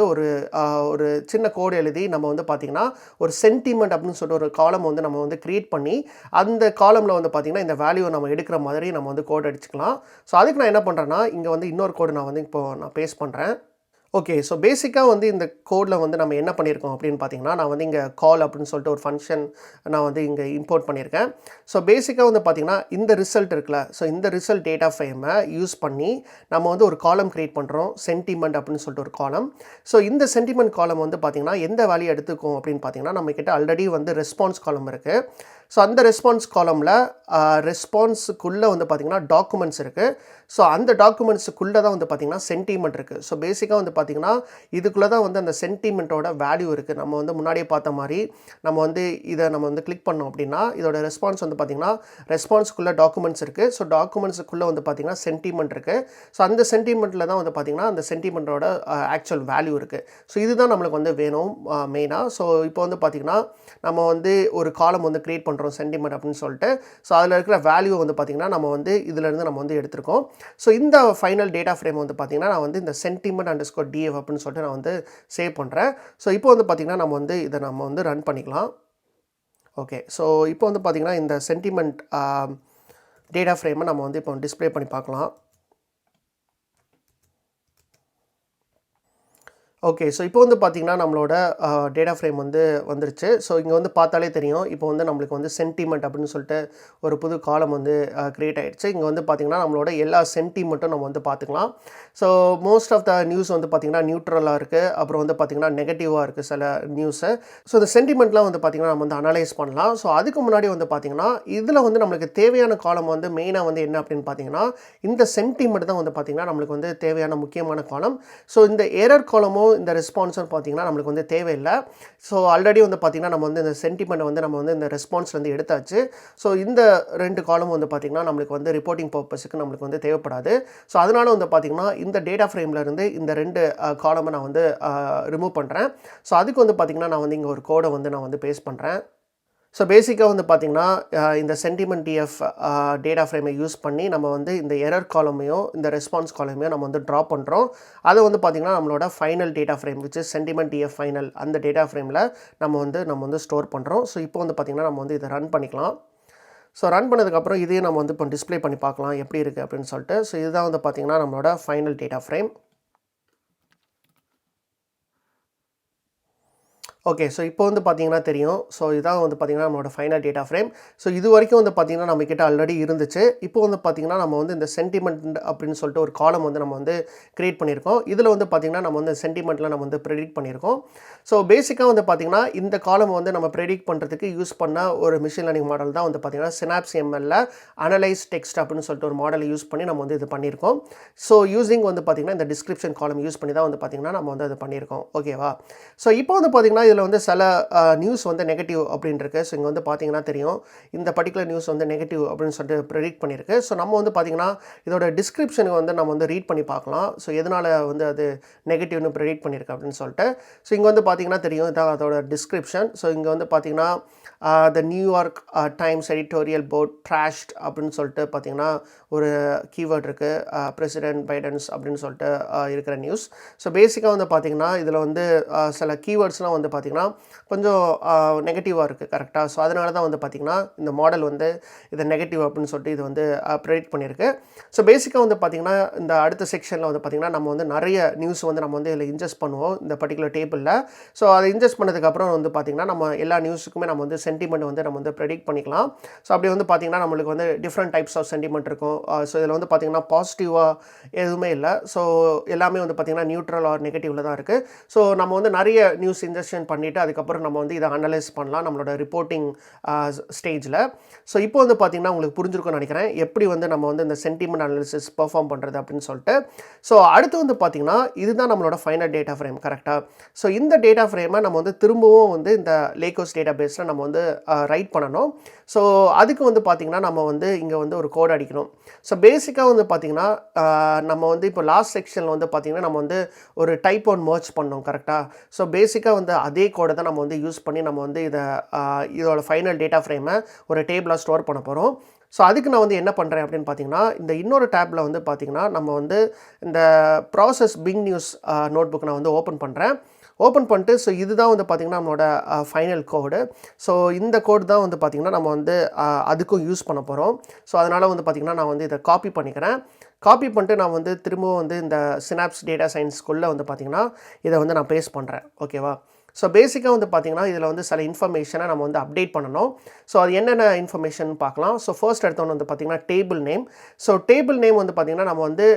ஒரு சின்ன கோடு எழுதி நம்ம வந்து பார்த்திங்கன்னா ஒரு சென்டிமெண்ட் அப்படின்னு சொல்லிட்டு ஒரு காலம் வந்து நம்ம வந்து க்ரியேட் பண்ணி அந்த காலமில் வந்து பார்த்திங்கன்னா இந்த வேல்யூவை நம்ம எடுக்கிற மாதிரி நம்ம வந்து கோட் அடிச்சுக்கலாம். ஸோ அதுக்கு நான் என்ன பண்ணுறேன்னா இங்கே வந்து இன்னொரு கோடு நான் வந்து இப்போது நான் பேஸ்ட் பண்ணுறேன். ஓகே. ஸோ பேசிக்காக வந்து இந்த கோடில் வந்து நம்ம என்ன பண்ணியிருக்கோம் அப்படின்னு பார்த்தீங்கன்னா நான் வந்து இங்கே கால் அப்படின்னு சொல்லிட்டு ஒரு ஃபங்க்ஷன் நான் வந்து இங்கே இம்போர்ட் பண்ணியிருக்கேன். ஸோ பேசிக்காக வந்து பார்த்திங்கன்னா இந்த ரிசல்ட் இருக்குல்ல, ஸோ இந்த ரிசல்ட் டேட்டா ஃப்ரேமை யூஸ் பண்ணி நம்ம வந்து ஒரு காலம் க்ரியேட் பண்ணுறோம் சென்டிமெண்ட் அப்படின்னு சொல்லிட்டு ஒரு காலம். ஸோ இந்த சென்டிமெண்ட் காலம் வந்து பார்த்திங்கன்னா எந்த வேல்யூ எடுத்துக்கும் அப்படின்னு பார்த்தீங்கன்னா நம்மக்கிட்ட ஆல்ரெடி வந்து ரெஸ்பான்ஸ் காலம் இருக்குது. ஸோ அந்த ரெஸ்பான்ஸ் காலமில் ரெஸ்பான்ஸுக்குள்ளே வந்து பார்த்திங்கன்னா டாக்குமெண்ட்ஸ் இருக்குது. ஸோ அந்த டாக்குமெண்ட்ஸுக்குள்ளே தான் வந்து பார்த்திங்கன்னா சென்டிமெண்ட் இருக்குது. ஸோ பேசிக்காக வந்து பார்த்திங்கன்னா இதுக்குள்ளே தான் வந்து அந்த சென்டிமெண்ட்டோட வேல்யூ இருக்குது. நம்ம வந்து முன்னாடியே பார்த்த மாதிரி நம்ம வந்து இதை நம்ம வந்து கிளிக் பண்ணோம் அப்படின்னா இதோட ரெஸ்பான்ஸ் வந்து பார்த்திங்கன்னா ரெஸ்பான்ஸுக்குள்ளே டாக்குமெண்ட்ஸ் இருக்குது. ஸோ டாக்குமெண்ட்ஸுக்குள்ளே வந்து பார்த்திங்கன்னா சென்டிமெண்ட் இருக்குது. ஸோ அந்த சென்டிமெண்ட்டில் தான் வந்து பார்த்திங்கன்னா அந்த சென்டிமெண்ட்டோட ஆக்சுவல் வேல்யூ இருக்குது. ஸோ இதுதான் நம்மளுக்கு வந்து வேணும் மெயினாக. ஸோ இப்போ வந்து பார்த்திங்கன்னா நம்ம வந்து ஒரு காலம் வந்து க்ரியேட் பண்ணுறோம் சென்டிமெண்ட் அப்படின்னு சொல்லிட்டு. ஸோ அதில் இருக்கிற வேல்யூ வந்து பார்த்திங்கன்னா நம்ம வந்து இதிலேருந்து நம்ம வந்து எடுத்திருக்கோம். ஸோ இந்த ஃபைனல் டேட்டா ஃப்ரேம் வந்து பார்த்திங்கன்னா நான் வந்து இந்த சென்டிமெண்ட் அண்டர்ஸ்கோர் டிஎஃப் அப்படின்னு சொல்லிட்டு நான் வந்து சேவ் பண்ணுறேன். ஸோ இப்போ வந்து பார்த்திங்கன்னா நம்ம வந்து இதை நம்ம வந்து ரன் பண்ணிக்கலாம். ஓகே. ஸோ இப்போ வந்து பார்த்திங்கன்னா இந்த சென்டிமெண்ட் டேட்டா ஃப்ரேமை நம்ம வந்து இப்போ டிஸ்ப்ளே பண்ணி பார்க்கலாம். ஓகே. ஸோ இப்போ வந்து பார்த்திங்கன்னா நம்மளோட டேட்டா ஃப்ரேம் வந்து வந்துருச்சு. ஸோ இங்கே வந்து பார்த்தாலே தெரியும் இப்போ வந்து நம்மளுக்கு வந்து சென்டிமெண்ட் அப்படின்னு சொல்லிட்டு ஒரு புது காலம் வந்து க்ரியேட் ஆகிடுச்சு. இங்கே வந்து பார்த்திங்கன்னா நம்மளோட எல்லா சென்டிமெண்ட்டும் நம்ம வந்து பார்த்துக்கலாம். So most of the news வந்து பார்த்திங்கன்னா நியூட்ரலாக இருக்குது. அப்புறம் வந்து பார்த்திங்கன்னா நெகட்டிவாக இருக்குது சில நியூஸு. ஸோ இந்த சென்டிமெண்ட்லாம் வந்து பார்த்திங்கன்னா நம்ம வந்து அனலைஸ் பண்ணலாம். ஸோ அதுக்கு முன்னாடி வந்து பார்த்திங்கன்னா இதில் வந்து நம்மளுக்கு தேவையான காலம் வந்து மெயினாக வந்து என்ன அப்படின்னு பார்த்திங்கன்னா இந்த சென்டிமெண்ட் தான் வந்து பார்த்திங்கன்னா நம்மளுக்கு வந்து தேவையான முக்கியமான காலம். ஸோ இந்த எரர் காலமோ இந்த ரெஸ்பான்ஸும் பார்த்தீங்கன்னா நம்மளுக்கு வந்து தேவையில்லை. ஸோ ஆல்ரெடி வந்து பார்த்திங்கன்னா நம்ம வந்து இந்த சென்டிமெண்ட்டை வந்து நம்ம வந்து இந்த ரெஸ்பான்ஸ்லேருந்து எடுத்தாச்சு. ஸோ இந்த 2 காலம் வந்து பார்த்திங்கன்னா நம்மளுக்கு வந்து ரிப்போர்ட்டிங் பர்பஸுக்கு நம்மளுக்கு வந்து தேவைப்படாது. ஸோ அதனால வந்து பார்த்திங்கன்னா இந்த டேட்டா ஃப்ரேம்லேருந்து இந்த 2 காலமை நான் வந்து ரிமூவ் பண்ணுறேன். ஸோ அதுக்கு வந்து பார்த்திங்கன்னா நான் வந்து இங்கே ஒரு கோடை வந்து நான் வந்து பேஸ்ட் பண்ணுறேன். ஸோ பேசிக்காக வந்து பார்த்திங்கன்னா இந்த சென்டிமெண்ட் டிஎஃப் டேட்டா ஃப்ரேமை யூஸ் பண்ணி நம்ம வந்து இந்த எரர் காலமையும் இந்த ரெஸ்பான்ஸ் காலமையும் நம்ம வந்து ட்ரா பண்ணுறோம். அதை வந்து பார்த்திங்கன்னா நம்மளோட final data frame which is sentiment DF final அந்த டேட்டா ஃப்ரேமில் நம்ம வந்து ஸ்டோர் பண்ணுறோம். ஸோ இப்போ வந்து பார்த்திங்கன்னா நம்ம வந்து இதை ரன் பண்ணிக்கலாம். ஸோ ரன் பண்ணதுக்கப்புறம் இதையும் நம்ம வந்து இப்போ டிஸ்பிளே பண்ணி பார்க்கலாம் எப்படி இருக்குது அப்படின்னு சொல்லிட்டு. ஸோ இதுதான் வந்து பார்த்திங்கன்னா நம்மளோட final data frame. Okay. So இப்போ வந்து பார்த்தீங்கன்னா தெரியும். ஸோ இதான் வந்து பார்த்தீங்கன்னா நம்மளோட ஃபைனல் டேட்டா ஃப்ரேம். ஸோ இது வரைக்கும் வந்து பார்த்தீங்கன்னா நம்மக்கிட்ட ஆல்ரெடி இருந்துச்சு. இப்போ வந்து பார்த்தீங்கன்னா நம்ம வந்து இந்த சென்டிமெண்ட் அப்படின்னு சொல்லிட்டு ஒரு காலம் வந்து நம்ம வந்து கிரியேட் பண்ணியிருக்கோம். இதில் வந்து பார்த்தீங்கன்னா நம்ம வந்து சென்டிமெண்ட்டில் நம்ம வந்து ப்ரெடிக்ட் பண்ணியிருக்கோம். ஸோ பேசிக்காக வந்து பார்த்தீங்கன்னா இந்த காலம் வந்து நம்ம ப்ரெடிக்ட் பண்ணுறதுக்கு யூஸ் பண்ண ஒரு மிஷின் லேர்னிங் மாடல் தான் வந்து பார்த்தீங்கன்னா சினாப்ஸ் எம்எல்ல அனலைஸ் டெக்ஸ்ட் அப்படின்னு சொல்லிட்டு ஒரு மாடலை யூஸ் பண்ணி நம்ம வந்து இது பண்ணியிருக்கோம். ஸோ யூஸிங் வந்து பார்த்தீங்கன்னா இந்த டிஸ்கிரிப்ஷன் காலம் யூஸ் பண்ணி தான் வந்து பார்த்தீங்கன்னா நம்ம வந்து அது பண்ணியிருக்கோம். ஓகேவா? ஸோ இப்போ வந்து பார்த்தீங்கன்னா இதில் வந்து சில நியூஸ் வந்து நெகட்டிவ் அப்படின்னு இருக்குது. ஸோ இங்கே வந்து பார்த்தீங்கன்னா தெரியும் இந்த பர்டிகுலர் நியூஸ் வந்து நெகட்டிவ் அப்படின்னு சொல்லிட்டு ப்ரெடிக்ட் பண்ணியிருக்கு. ஸோ நம்ம வந்து பார்த்தீங்கன்னா இதோட டிஸ்கிரிப்ஷனுக்கு வந்து நம்ம வந்து ரீட் பண்ணி பார்க்கலாம். ஸோ எதனால் வந்து அது நெகட்டிவ்னு ப்ரெடிக்ட் பண்ணியிருக்கு அப்படின்னு சொல்லிட்டு. ஸோ இங்கே வந்து பார்த்தீங்கன்னா தெரியும் இதான் அதோட டிஸ்கிரிப்ஷன். ஸோ இங்கே வந்து பார்த்தீங்கன்னா the New York Times editorial board trashed அப்படின்னு சொல்லிட்டு பார்த்தீங்கன்னா ஒரு கீவேர்ட் இருக்குது. பிரசிடென்ட் பைடன்ஸ் அப்படின்னு சொல்லிட்டு இருக்கிற நியூஸ். ஸோ பேசிக்காக வந்து பார்த்தீங்கன்னா இதில் வந்து சில கீவேர்ட்ஸ்லாம் வந்து பார்த்திங்கன்னா கொஞ்சம் நெகட்டிவாக இருக்குது. கரெக்டாக? ஸோ அதனால தான் வந்து பார்த்திங்கன்னா இந்த மாடல் வந்து இதை நெகட்டிவ் அப்படின்னு சொல்லிட்டு இது வந்து ப்ரெடிக்ட் பண்ணியிருக்கு. ஸோ பேசிக்காக வந்து பார்த்திங்கன்னா இந்த அடுத்த செக்ஷனில் வந்து பார்த்திங்கன்னா நம்ம வந்து நிறைய நியூஸ் வந்து நம்ம வந்து இதில் இன்ஜெஸ்ட் பண்ணுவோம் இந்த பர்டிகுலர் டேபிளில். ஸோ அதை இன்ஜெஸ்ட் பண்ணதுக்கப்புறம் வந்து பார்த்திங்கன்னா நம்ம எல்லா நியூஸுக்குமே நம்ம வந்து சென்டிமெண்ட் வந்து நம்ம வந்து ப்ரெடிக்ட் பண்ணிக்கலாம். ஸோ அப்படி வந்து பார்த்திங்கன்னா நம்மளுக்கு வந்து டிஃப்ரெண்ட் டைப்ஸ் ஆஃப் சென்டிமெண்ட் இருக்கும். ஸோ இதில் வந்து பார்த்திங்கன்னா பாசிட்டிவாக எதுவுமே இல்லை. ஸோ எல்லாமே வந்து பார்த்திங்கன்னா நியூட்ரல் ஆர் நெகட்டிவில் தான் இருக்குது. ஸோ நம்ம வந்து நிறைய நியூஸ் இன்ஜெக்ஷன் பண்ணிவிட்டு அதுக்கப்புறம் நம்ம வந்து இதை அனலைஸ் பண்ணலாம் நம்மளோட ரிப்போர்ட்டிங் ஸ்டேஜில். ஸோ இப்போ வந்து பார்த்திங்கன்னா உங்களுக்கு புரிஞ்சிருக்கும்னு நினைக்கிறேன் எப்படி வந்து நம்ம வந்து இந்த சென்டிமெண்ட் அனாலிசிஸ் பெர்ஃபார்ம் பண்ணுறது அப்படின்னு சொல்லிட்டு. ஸோ அடுத்து வந்து பார்த்திங்கன்னா இதுதான் நம்மளோட ஃபைனல் டேட்டா ஃப்ரேம். கரெக்டாக? ஸோ இந்த டேட்டா ஃப்ரேமை நம்ம வந்து திரும்பவும் வந்து இந்த லேக்கோஸ் டேட்டா பேஸில் நம்ம வந்து ரைட் பண்ணணும். ஸோ அதுக்கு வந்து பார்த்திங்கன்னா நம்ம வந்து இங்கே வந்து ஒரு கோட் அடிக்கணும். ஸோ பேசிக்காக வந்து பார்த்திங்கன்னா நம்ம வந்து இப்போ லாஸ்ட் செக்ஷனில் வந்து பார்த்திங்கன்னா நம்ம வந்து ஒரு டைப் ஒன் மர்ஜ் பண்ணோம். கரெக்டாக? ஸோ பேசிக்காக வந்து அதே கோடை தான் நம்ம வந்து யூஸ் பண்ணி நம்ம வந்து இதோட ஃபைனல் டேட்டா ஃப்ரேமை ஒரு டேபிளாக ஸ்டோர் பண்ண போகிறோம். ஸோ அதுக்கு நான் வந்து என்ன பண்ணுறேன் அப்படின்னு பார்த்தீங்கன்னா இந்த இன்னொரு டேப்பில் வந்து பார்த்திங்கன்னா நம்ம வந்து இந்த process Bing news notebook நான் வந்து ஓப்பன் பண்ணுறேன். ஓப்பன் பண்ணிட்டு ஸோ இதுதான் வந்து பார்த்திங்கன்னா நம்மளோட ஃபைனல் கோடு. ஸோ இந்த கோடு தான் வந்து பார்த்திங்கன்னா நம்ம வந்து அதுக்கும் யூஸ் பண்ண போகிறோம். ஸோ அதனால் வந்து பார்த்திங்கன்னா நான் வந்து இதை காப்பி பண்ணிக்கிறேன். காப்பி பண்ணிட்டு நான் வந்து திரும்பவும் வந்து இந்த சினாப்ஸ் டேட்டா சயின்ஸ்குள்ளே வந்து பார்த்திங்கன்னா இதை வந்து நான் பேஸ்ட் பண்ணுறேன். ஓகேவா? ஸோ பேசிக்காக வந்து பார்த்திங்கன்னா இதில் வந்து சில இன்ஃபர்மேஷனை நம்ம வந்து அப்டேட் பண்ணணும். ஸோ அது என்னென்ன இன்ஃபர்மேஷன் பார்க்கலாம். ஸோ ஃபர்ஸ்ட் எடுத்தோன்னு வந்து பார்த்திங்கன்னா table name. So table name வந்து பார்த்திங்கன்னா நம்ம வந்து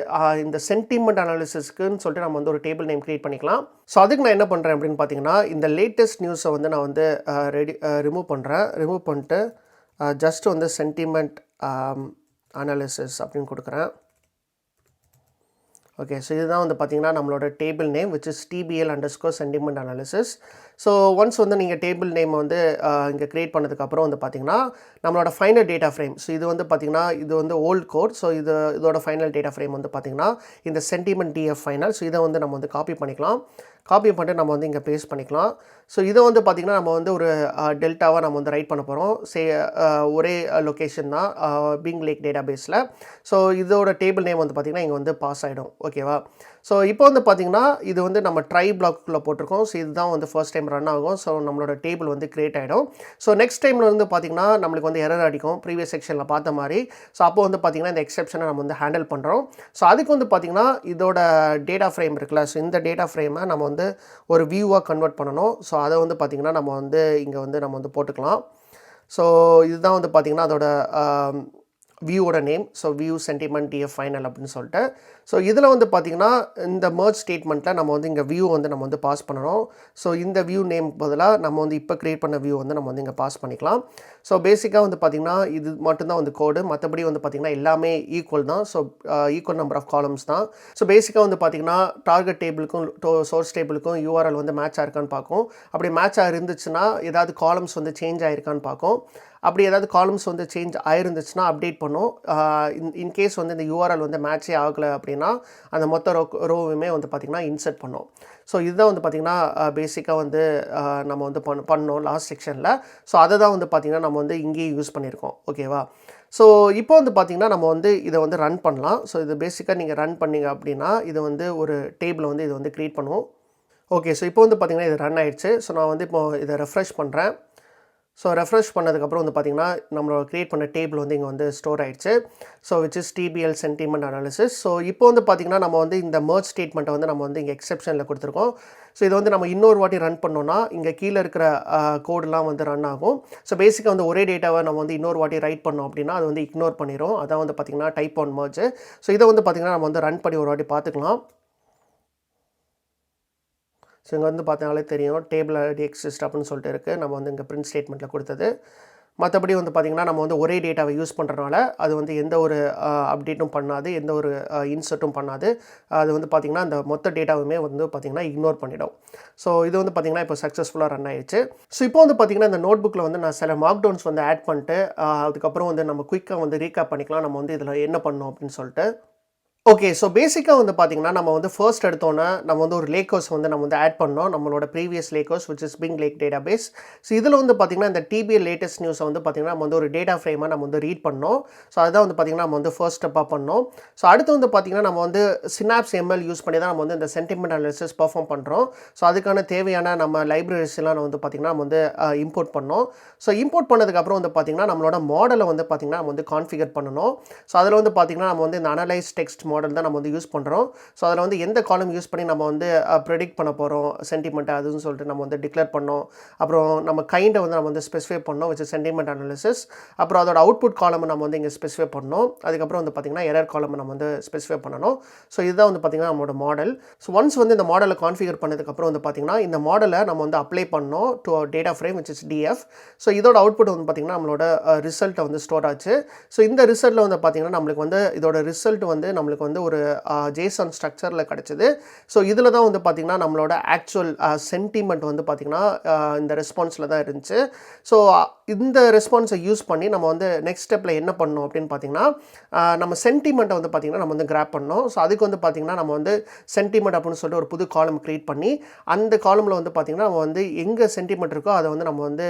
இந்த சென்டிமெண்ட் அனாலிசிஸ்க்குன்னு சொல்லிட்டு நம்ம வந்து ஒரு டேபிள் நேம் க்ரியேட் பண்ணிக்கலாம். ஸோ அதுக்கு நான் என்ன பண்ணுறேன் அப்படின்னு பார்த்திங்கன்னா இந்த லேட்டஸ்ட் நியூஸை வந்து நான் வந்து ரிமூவ் பண்ணுறேன். ரிமூவ் பண்ணிட்டு ஜஸ்ட் வந்து சென்டிமெண்ட் அனாலிசிஸ் அப்படின்னு கொடுக்குறேன். ஓகே. ஸோ இதுதான் வந்து பார்த்திங்கன்னா நம்மளோட table name which is TBL sentiment analysis. So once வந்து நீங்கள் டேபிள் நேம் வந்து இங்கே க்ரியேட் பண்ணதுக்கப்புறம் வந்து பார்த்திங்கன்னா நம்மளோட ஃபைனல் டேட்டா ஃப்ரேம். ஸோ இது வந்து பார்த்திங்கன்னா இது வந்து ஓல்ட் கோட். ஸோ இதோட ஃபைனல் டேட்டா ஃப்ரேம் வந்து பார்த்திங்கன்னா இந்த சென்டிமெண்ட் டிஎஃப் ஃபைனல். ஸோ இதை வந்து நம்ம வந்து காப்பி பண்ணிக்கலாம். காப்பி பண்ணிட்டு நம்ம வந்து இங்கே பேஸ்ட் பண்ணிக்கலாம். ஸோ இதை வந்து பார்த்திங்கன்னா நம்ம வந்து ஒரு டெல்டாவாக நம்ம வந்து ரைட் பண்ண போகிறோம். ஒரே லொக்கேஷன் தான் பிங் லேக் டேட்டா பேஸில். ஸோ இதோட டேபிள் நேம் வந்து பார்த்திங்கன்னா இங்கே வந்து பாஸ் ஆகிடும். ஓகேவா? ஸோ இப்போ வந்து பார்த்திங்கன்னா இது வந்து நம்ம ட்ரை பிளாக்குள்ளே போட்டிருக்கோம். ஸோ இதுதான் வந்து ஃபர்ஸ்ட் டைம் ரன் ஆகும். ஸோ நம்மளோட டேபிள் வந்து க்ரியேட் ஆகிடும். ஸோ நெக்ஸ்ட் டைமில் வந்து பார்த்திங்கன்னா நம்மளுக்கு வந்து எரர் அடிக்கும் ப்ரீவியஸ் செக்ஷனில் பார்த்த மாதிரி. ஸோ அப்போ வந்து பார்த்திங்கன்னா இந்த எக்ஸெப்ஷனை நம்ம வந்து ஹேண்டில் பண்ணுறோம். ஸோ அதுக்கு வந்து பார்த்திங்கன்னா இதோட டேட்டா ஃப்ரேம் இருக்குல்ல. ஸோ இந்த டேட்டா ஃப்ரேமை நம்ம வந்து ஒரு வியூவாக கன்வெர்ட் பண்ணணும். ஸோ அதை வந்து பார்த்திங்கன்னா நம்ம வந்து இங்கே வந்து நம்ம வந்து போட்டுக்கலாம். ஸோ இதுதான் வந்து பார்த்திங்கன்னா அதோட வியூவோட நேம். So view sentiment DF final அப்படின்னு சொல்லிட்டு. ஸோ இதில் வந்து பார்த்திங்கன்னா இந்த மெர்ஜ் ஸ்டேட்மெண்ட்டில் நம்ம வந்து இங்கே வியூ வந்து நம்ம வந்து பாஸ் பண்ணணும். ஸோ இந்த வியூ நேம் பதிலாக நம்ம வந்து இப்போ க்ரியேட் பண்ண வியூ வந்து நம்ம வந்து இங்கே பாஸ் பண்ணிக்கலாம். ஸோ பேசிக்காக வந்து பார்த்திங்கன்னா இது மட்டும்தான் வந்து கோடு, மற்றபடி வந்து பார்த்திங்கன்னா எல்லாமே ஈக்குவல் தான். So equal number of columns தான். ஸோ பேசிக்காக வந்து பார்த்திங்கன்னா டார்கெட் டேபிளுக்கும் சோர்ஸ் டேபிளுக்கும் யூஆர்எல் வந்து மேட்ச் ஆயிருக்கான்னு பார்க்கும். அப்படி மேட்ச் ஆகிருந்துச்சுன்னா ஏதாவது காலம்ஸ் வந்து சேஞ்ச் ஆகிருக்கான்னு பார்க்கும். அப்படி ஏதாவது காலம்ஸ் வந்து சேஞ்ச் ஆயிருந்துச்சுன்னா அப்டேட் பண்ணும். இன்கேஸ் வந்து இந்த யூஆர்எல் வந்து மேட்சே ஆகலை அப்படின்னா அந்த மொத்த ரோவுமே வந்து பார்த்திங்கன்னா இன்சர்ட் பண்ணும். ஸோ இதுதான் வந்து பார்த்திங்கன்னா பேசிக்காக வந்து நம்ம வந்து பண்ணோம் லாஸ்ட் செக்ஷனில். ஸோ அதை தான் வந்து பார்த்திங்கன்னா நம்ம வந்து இங்கேயும் யூஸ் பண்ணியிருக்கோம். ஓகேவா? ஸோ இப்போ வந்து பார்த்திங்கன்னா நம்ம வந்து இதை வந்து ரன் பண்ணலாம். ஸோ இது பேசிக்காக நீங்கள் ரன் பண்ணிங்க அப்படின்னா இது வந்து ஒரு டேபிளை வந்து இது வந்து க்ரியேட் பண்ணுவோம். ஓகே, ஸோ இப்போ வந்து பார்த்திங்கன்னா இது ரன் ஆகிடுச்சு. ஸோ நான் வந்து இப்போ இதை ரெஃப்ரெஷ் பண்ணுறேன். ஸோ ரெஃப்ரெஷ் பண்ணதுக்கப்புறம் வந்து பார்த்திங்கன்னா நம்மளோட க்ரியேட் பண்ண டேபிள் வந்து இங்கே வந்து ஸ்டோர் ஆகிடுச்சு. So which is DPL sentiment analysis. So இப்போ வந்து பார்த்திங்கன்னா நம்ம வந்து இந்த மெர்ஜ் ஸ்டேட்மெண்ட்டை வந்து நம்ம வந்து இங்கே எக்ஸெப்ஷனில் கொடுத்துருக்கோம். ஸோ இது வந்து நம்ம இன்னொரு வாட்டி ரன் பண்ணோன்னா இங்கே கீழே இருக்கிற கோடெலாம் வந்து ரன் ஆகும். ஸோ பேசிக்காக வந்து ஒரே டேட்டாவை நம்ம வந்து இன்னொரு வாட்டி ரைட் பண்ணோம் அப்படின்னா அது வந்து இக்னோர் பண்ணிடும். அதான் வந்து பார்த்திங்கன்னா டைப் ஆன் மெர்ஜ். ஸோ இதை வந்து பார்த்திங்கன்னா நம்ம வந்து ரன் பண்ணி ஒரு வாட்டி பார்த்துக்கலாம். ஸோ இங்கே வந்து பார்த்தாலே தெரியும் டேபிள் ஐடி எக்ஸிஸ்ட் அப்படின்னு சொல்லிட்டு இருக்குது. நம்ம வந்து இங்கே பிரிண்ட் ஸ்டேட்மெண்ட்டில் கொடுத்தது. மற்றபடி வந்து பார்த்திங்கன்னா நம்ம வந்து ஒரே டேட்டாவை யூஸ் பண்ணுறனால அது வந்து எந்த ஒரு அப்டேட்டும் பண்ணாது, எந்த ஒரு இன்சர்ட்டும் பண்ணாது. அது வந்து பார்த்திங்கன்னா அந்த மொத்த டேட்டாவுமே வந்து பார்த்திங்கன்னா இக்னோர் பண்ணிடும். ஸோ இது வந்து பார்த்திங்கன்னா இப்போ சக்ஸஸ்ஃபுல்லாக ரன் ஆயிடுச்சு. ஸோ இப்போ வந்து பார்த்திங்கன்னா இந்த நோட் புக்கில் வந்து நான் சில மார்க் டவுன்ஸ் வந்து ஆட் பண்ணிட்டு அதுக்கப்புறம் வந்து நம்ம குயிக்காக வந்து ரீகேப் பண்ணிக்கலாம் நம்ம வந்து இதில் என்ன பண்ணோம் அப்படின்னு சொல்லிட்டு. ஓகே, ஸோ பேசிக்காக வந்து பார்த்திங்கன்னா நம்ம வந்து ஃபர்ஸ்ட் எடுத்தோன்னே நம்ம வந்து ஒரு லேக் ஹவுஸ் வந்து நம்ம வந்து ஆட் பண்ணோம். நம்மளோட previous lakehouse which is Bing lake database. So இதில் வந்து பார்த்திங்கன்னா இந்த டிபிஎல் லேட்டஸ்ட் நியூஸை வந்து பார்த்திங்கன்னா நம்ம வந்து ஒரு டேட்டா ஃப்ரேமாக நம்ம வந்து ரீட் பண்ணோம். ஸோ அதுதான் வந்து பார்த்திங்கன்னா நம்ம வந்து ஃபர்ஸ்ட் ஸ்டெப்பாக பண்ணோம். ஸோ அடுத்து வந்து பார்த்திங்கன்னா நம்ம வந்து சினாப்ஸ் எம்எல் யூஸ் பண்ணி தான் நம்ம வந்து இந்த சென்டிமெண்ட் அனாலிசிஸ் பெர்ஃபார்ம் பண்ணுறோம். ஸோ அதுக்கான தேவையான நம்ம லைப்ரரிஸ்லாம் வந்து பார்த்திங்கன்னா நம்ம வந்து இம்போர்ட் பண்ணோம். ஸோ இம்போர்ட் பண்ணதுக்கப்புறம் வந்து பார்த்திங்கன்னா நம்மளோட மாடலை வந்து பார்த்திங்கன்னா நம்ம வந்து கான்ஃபிகர் பண்ணணும். ஸோ அதில் வந்து பார்த்திங்கன்னா நம்ம வந்து இந்த அனலைஸ் டெக்ஸ்ட் மாடல் தான் நம்ம வந்து யூஸ் பண்ணுறோம். ஸோ அதில் வந்து எந்த காலம் யூஸ் பண்ணி நம்ம வந்து ப்ரெடிக்ட் பண்ண போகிறோம் சென்டிமெண்ட் அதுன்னு சொல்லிட்டு நம்ம வந்து டிக்ளேர் பண்ணோம். அப்புறம் நம்ம கைண்டை வந்து நம்ம வந்து ஸ்பெசிஃபை பண்ணோம் விச் சென்டிமெண்ட் அனாலிசிஸ். அப்புறம் அதோட அவுட்புட் காலம் நம்ம வந்து இங்கே ஸ்பெசிஃபை பண்ணோம். அதுக்கப்புறம் வந்து பார்த்திங்கன்னா எரர் காலம் நம்ம வந்து ஸ்பெசிஃபை பண்ணணும். ஸோ இதுதான் வந்து பார்த்திங்கன்னா நம்மளோட மாடல். ஸோ ஒன்ஸ் வந்து இந்த மாடலை கான்ஃபிகர் பண்ணதுக்கப்புறம் வந்து பார்த்திங்கன்னா இந்த மாடலை நம்ம வந்து அப்ளை பண்ணோம் to data frame which is DF. So இதோட அவுட்புட் வந்து பார்த்திங்கன்னா நம்மளோட ரிசல்ட்டை வந்து ஸ்டோர் ஆச்சு. ஸோ இந்த ரிசல்ட்டில் வந்து பார்த்திங்கன்னா நம்மளுக்கு வந்து இதோட ரிசல்ட் வந்து நம்மளுக்கு வந்து ஒரு ஜேசன் ஸ்ட்ரக்சரில் கிடச்சிது. ஸோ இதில் தான் வந்து பார்த்திங்கன்னா நம்மளோட ஆக்சுவல் சென்டிமெண்ட் வந்து பார்த்திங்கன்னா இந்த ரெஸ்பான்ஸில் தான் இருந்துச்சு. ஸோ இந்த ரெஸ்பான்ஸை யூஸ் பண்ணி நம்ம வந்து நெக்ஸ்ட் ஸ்டெப்பில் என்ன பண்ணோம் அப்படின்னு பார்த்திங்கன்னா நம்ம சென்டிமெண்ட்டை வந்து பார்த்திங்கன்னா நம்ம வந்து கிராப் பண்ணோம். ஸோ அதுக்கு வந்து பார்த்திங்கன்னா நம்ம வந்து சென்டிமெண்ட் அப்படின்னு சொல்லிட்டு ஒரு புது காலம் க்ரியேட் பண்ணி அந்த காலமில் வந்து பார்த்திங்கன்னா நம்ம வந்து எங்கே சென்டிமெண்ட் இருக்கோ அதை வந்து நம்ம வந்து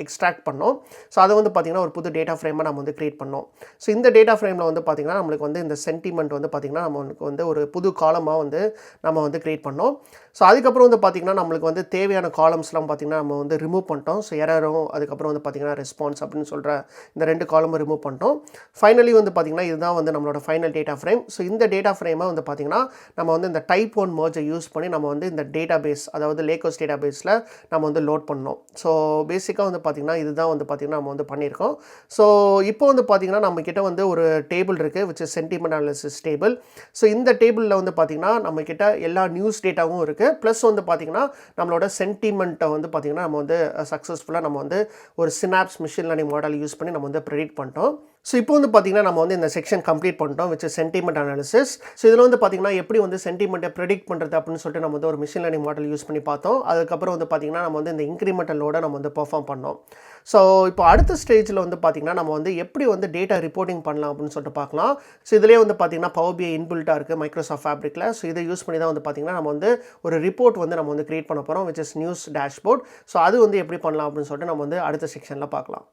எக்ஸ்ட்ராக்ட் பண்ணோம். ஸோ அதை வந்து பார்த்திங்கன்னா ஒரு புது டேட்டா ஃப்ரேமை நம்ம வந்து க்ரியேட் பண்ணோம். ஸோ இந்த டேட்டா ஃப்ரேமில் வந்து பார்த்திங்கன்னா நம்மளுக்கு வந்து இந்த சென்டிமெண்ட் வந்து பார்த்திங்கன்னா நம்மளுக்கு வந்து ஒரு புது காலமாக வந்து நம்ம வந்து க்ரியேட் பண்ணோம். ஸோ அதுக்கப்புறம் வந்து பார்த்திங்கன்னா நம்மளுக்கு வந்து தேவையான காலம்ஸ்லாம் பார்த்திங்கன்னா நம்ம வந்து ரிமூவ் பண்ணிட்டோம். ஸோ எரரும் அதுக்கப்புறம் வந்து பார்த்திங்கன்னா ரெஸ்பான்ஸ் அப்படின்னு சொல்கிற இந்த 2 காலமும் ரிமூவ் பண்ணிட்டோம். ஃபைனலி வந்து பார்த்திங்கன்னா இதுதான் வந்து நம்மளோட ஃபைனல் டேட்டா ஃப்ரேம். ஸோ இந்த டேட்டா ஃப்ரேமை வந்து பார்த்திங்கன்னா நம்ம வந்து இந்த டைப் 1 மெர்ஜை யூஸ் பண்ணி நம்ம வந்து இந்த டேட்டா பேஸ் அதாவது லேக் ஹவுஸ் டேட்டா பேஸில் நம்ம வந்து லோட் பண்ணோம். ஸோ பேசிக்காக வந்து பார்த்திங்கன்னா இதுதான் வந்து பார்த்திங்கன்னா நம்ம வந்து பண்ணியிருக்கோம். ஸோ இப்போ வந்து பார்த்திங்கன்னா நம்மக்கிட்ட வந்து ஒரு டேபிள் இருக்குது which is sentiment analysis table. So இந்த டேபிளில் வந்து பார்த்திங்கன்னா நம்மக்கிட்ட எல்லா நியூஸ் டேட்டாவும் இருக்குது. ப்ளஸ் வந்து பார்த்திங்கன்னா நம்மளோட சென்டிமெண்ட்டை வந்து பார்த்திங்கன்னா நம்ம வந்து சக்ஸஸ்ஃபுல்லாக நம்ம வந்து ஒரு synapse machine learning model use பண்ணி நம்ம வந்து ப்ரெடிக்ட் பண்ணிட்டோம். ஸோ இப்போ வந்து பார்த்திங்கன்னா நம்ம வந்து இந்த செக்ஷன் கம்ப்ளீட் பண்ணிட்டோம் which is sentiment analysis. So இதில் வந்து பார்த்திங்கன்னா எப்படி வந்து சென்டிமெண்ட்டை ப்ரெடிக்ட் பண்ணுறது அப்படின்னு சொல்லிட்டு நம்ம வந்து ஒரு மிஷின் லேர்னிங் மாடல் யூஸ் பண்ணி பார்த்தோம். அதுக்கப்புறம் வந்து பார்த்திங்கன்னா நம்ம வந்து இந்த இன்க்ரிமெண்டல் லோடை நம்ம வந்து பெர்ஃபார்ம் பண்ணோம். ஸோ இப்போ அடுத்த ஸ்டேஜில் வந்து பார்த்திங்கன்னா நம்ம வந்து எப்படி வந்து டேட்டா ரிப்போர்ட்டிங் பண்ணலாம் அப்படின்னு சொல்லிட்டு பார்க்கலாம். ஸோ இதிலே வந்து பார்த்திங்கன்னா பவர் பிஐ இன்பில்ட்டாக இருக்குது மைக்ரோசாஃப்ட் ஃபேப்ரிக்கில். ஸோ இதை யூஸ் பண்ணி தான் வந்து பார்த்திங்கன்னா நம்ம வந்து ஒரு ரிப்போர்ட் வந்து நம்ம வந்து க்ரியேட் பண்ண போகிறோம் which is news dashboard. So அது வந்து எப்படி பண்ணலாம் அப்படின்னு சொல்லிட்டு நம்ம வந்து அடுத்த செக்ஷனில் பார்க்கலாம்.